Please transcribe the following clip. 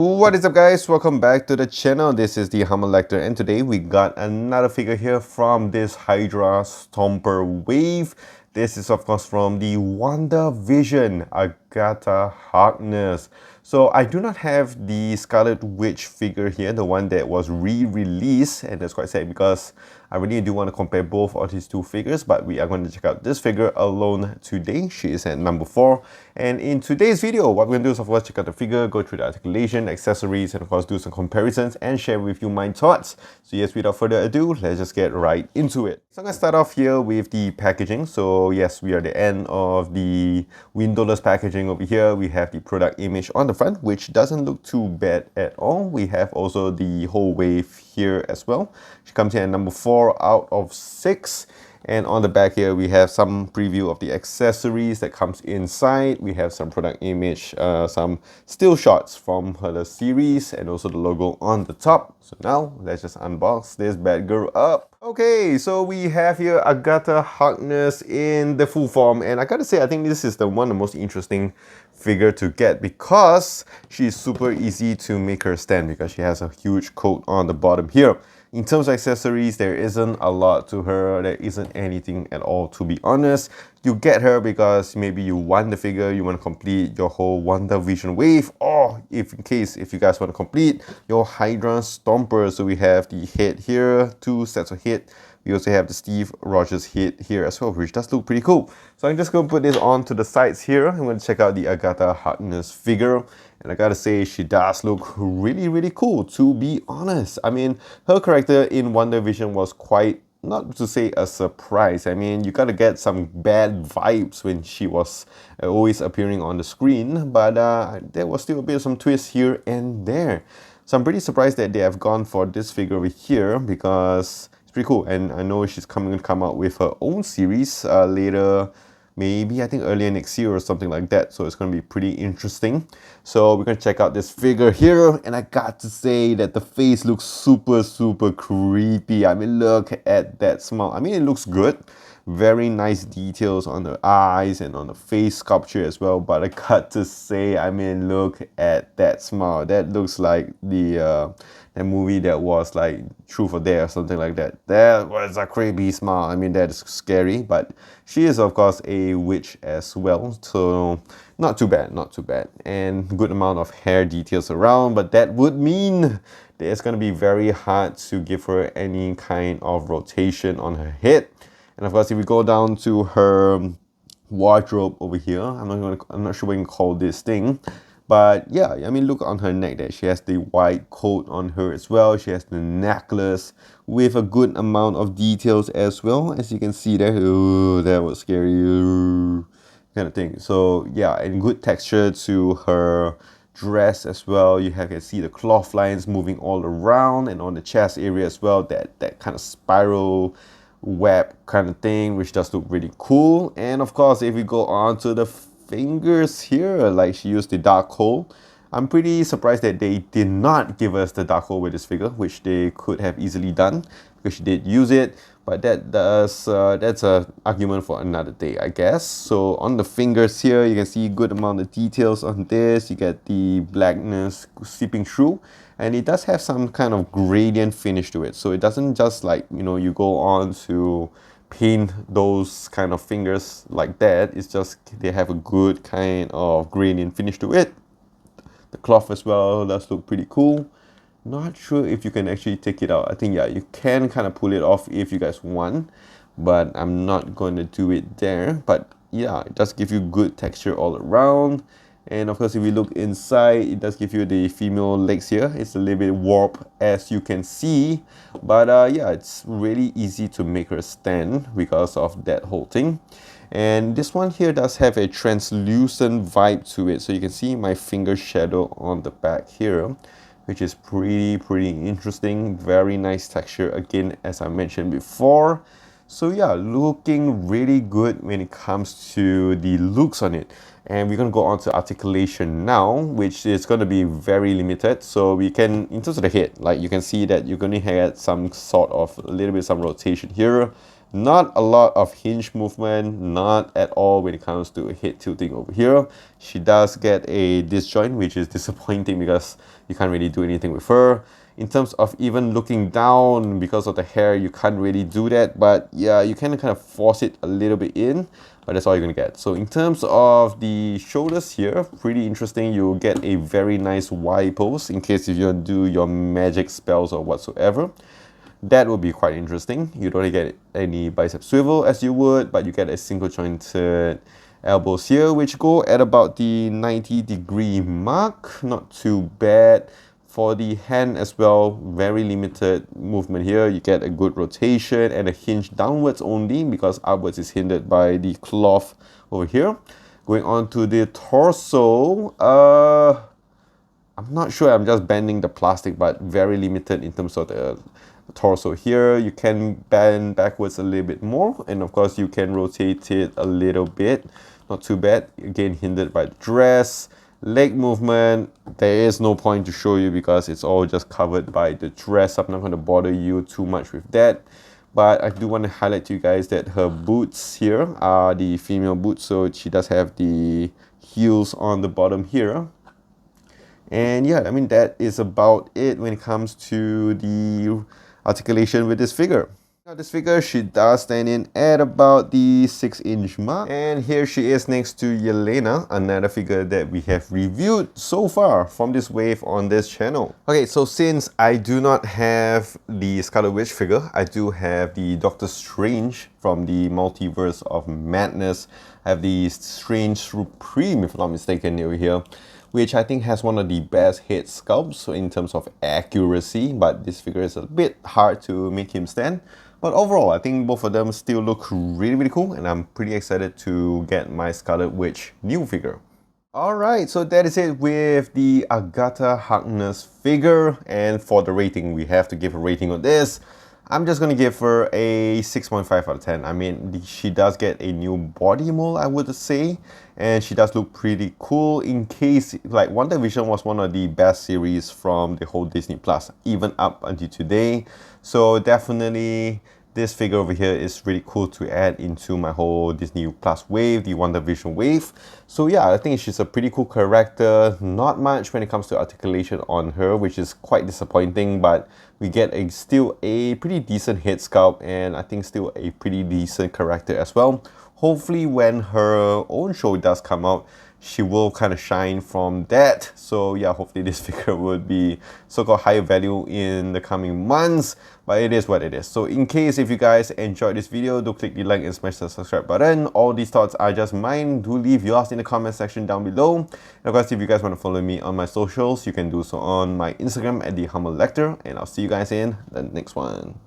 What is up, guys? Welcome back to the channel. This is the Humble Lecter, and today we got another figure here from this Hydra Stomper wave. This is of course from the WandaVision Agatha Harkness. So I do not have the Scarlet Witch figure here, the one that was re-released, and that's quite sad because I really do want to compare both of these two figures, but we are going to check out this figure alone today. She is at number 4. And in today's video, what we're going to do is of course check out the figure, go through the articulation, accessories, and of course do some comparisons and share with you my thoughts. So yes, without further ado, let's just get right into it. So I'm going to start off here with the packaging. So yes, we are at the end of the windowless packaging over here. We have the product image on the front, which doesn't look too bad at all. We have also the whole wave here as well. She comes in at number 4 out of 6. And on the back here, we have some preview of the accessories that comes inside. We have some product image, some still shots from her series, and also the logo on the top. So now, let's just unbox this bad girl up. Okay, so we have here Agatha Harkness in the full form. And I gotta say, I think this is one of the most interesting figure to get because she's super easy to make her stand because she has a huge coat on the bottom here. In terms of accessories, there isn't a lot to her. There isn't anything at all, to be honest. You get her because maybe you want the figure, you want to complete your whole WandaVision wave, or if you guys want to complete your Hydra Stomper. So we have the head here, 2 sets of head. We also have the Steve Rogers head here as well, which does look pretty cool. So I'm just going to put this on to the sides here. I'm going to check out the Agatha Harkness figure. And I gotta say, she does look really, really cool, to be honest. I mean, her character in WandaVision was quite, not to say a surprise. I mean, you gotta get some bad vibes when she was always appearing on the screen. But there was still a bit of some twist here and there. So I'm pretty surprised that they have gone for this figure over here because it's pretty cool. And I know she's coming to come out with her own series later. Maybe I think earlier next year or something like that. So it's going to be pretty interesting. So we're going to check out this figure here. And I got to say that the face looks super, super creepy. I mean, look at that smile. I mean, it looks good. Very nice details on the eyes and on the face sculpture as well. But I got to say, I mean, look at that smile. That looks like the that movie that was like Truth or Dare or something like that. That was a creepy smile. I mean, that is scary. But she is, of course, a witch as well. So not too bad, not too bad. And good amount of hair details around. But that would mean that it's going to be very hard to give her any kind of rotation on her head. And of course, if we go down to her wardrobe over here, I'm not sure what you can call this thing. But yeah, I mean, look on her neck there. She has the white coat on her as well. She has the necklace with a good amount of details as well. As you can see there, ooh, that was scary, ooh, kind of thing. So yeah, and good texture to her dress as well. You can see the cloth lines moving all around, and on the chest area as well, that kind of spiral web kind of thing, which does look really cool. And of course, if we go on to the fingers here, like she used the dark hole. I'm pretty surprised that they did not give us the dark hole with this figure, which they could have easily done because she did use it. But that's an argument for another day, I guess. So on the fingers here, you can see good amount of details on this. You get the blackness seeping through, and it does have some kind of gradient finish to it. So it doesn't just like, you know, you go on to paint those kind of fingers like that. It's just they have a good kind of gradient finish to it. The cloth as well does look pretty cool. Not sure if you can actually take it out. I think, yeah, you can kind of pull it off if you guys want, but I'm not going to do it there. But yeah, it does give you good texture all around. And of course, if we look inside, it does give you the female legs here. It's a little bit warped, as you can see. But yeah, it's really easy to make her stand because of that whole thing. And this one here does have a translucent vibe to it. So you can see my finger shadow on the back here, which is pretty interesting. Very nice texture, again, as I mentioned before. So yeah, looking really good when it comes to the looks on it. And we're going to go on to articulation now, which is going to be very limited. So we can, in terms of the head, like you can see that you're going to have some sort of a little bit some rotation here. Not a lot of hinge movement, not at all when it comes to head tilting over here. She does get a disjoint, which is disappointing because you can't really do anything with her. In terms of even looking down, because of the hair, you can't really do that. But yeah, you can kind of force it a little bit in, but that's all you're gonna get. So in terms of the shoulders here, pretty interesting. You'll get a very nice Y pose in case if you do your magic spells or whatsoever. That would be quite interesting. You don't get any bicep swivel as you would, but you get a single jointed elbows here, which go at about the 90-degree mark. Not too bad. For the hand as well, very limited movement here. You get a good rotation and a hinge downwards only because upwards is hindered by the cloth over here. Going on to the torso, I'm not sure, I'm just bending the plastic, but very limited in terms of the torso here. You can bend backwards a little bit more, and of course you can rotate it a little bit. Not too bad. Again, hindered by the dress. Leg movement, there is no point to show you because it's all just covered by the dress. I'm not going to bother you too much with that. But I do want to highlight to you guys that her boots here are the female boots, so she does have the heels on the bottom here. And yeah, I mean, that is about it when it comes to the articulation with this figure. Now this figure, she does stand in at about the 6-inch mark. And here she is next to Yelena, another figure that we have reviewed so far from this wave on this channel. Okay, so since I do not have the Scarlet Witch figure, I do have the Doctor Strange from the Multiverse of Madness. I have the Strange Supreme, if I'm not mistaken, over here, which I think has one of the best head sculpts in terms of accuracy, but this figure is a bit hard to make him stand. But overall, I think both of them still look really cool, and I'm pretty excited to get my Scarlet Witch new figure. Alright, so that is it with the Agatha Harkness figure, and for the rating, we have to give a rating on this. I'm just gonna give her a 6.5 out of 10. I mean, she does get a new body mold, I would say, and she does look pretty cool. In case, like, WandaVision was one of the best series from the whole Disney Plus, even up until today. So definitely, this figure over here is really cool to add into my whole Disney Plus wave, the WandaVision wave. So yeah, I think she's a pretty cool character. Not much when it comes to articulation on her, which is quite disappointing, but we get still a pretty decent head sculpt, and I think still a pretty decent character as well. Hopefully when her own show does come out, she will kind of shine from that. So yeah, hopefully this figure would be so-called higher value in the coming months, but it is what it is. So in case if you guys enjoyed this video, do click the like and smash the subscribe button. All these thoughts are just mine. Do leave yours in the comment section down below. And of course, if you guys want to follow me on my socials, you can do so on my Instagram at the Humble Lector, and I'll see you guys in the next one.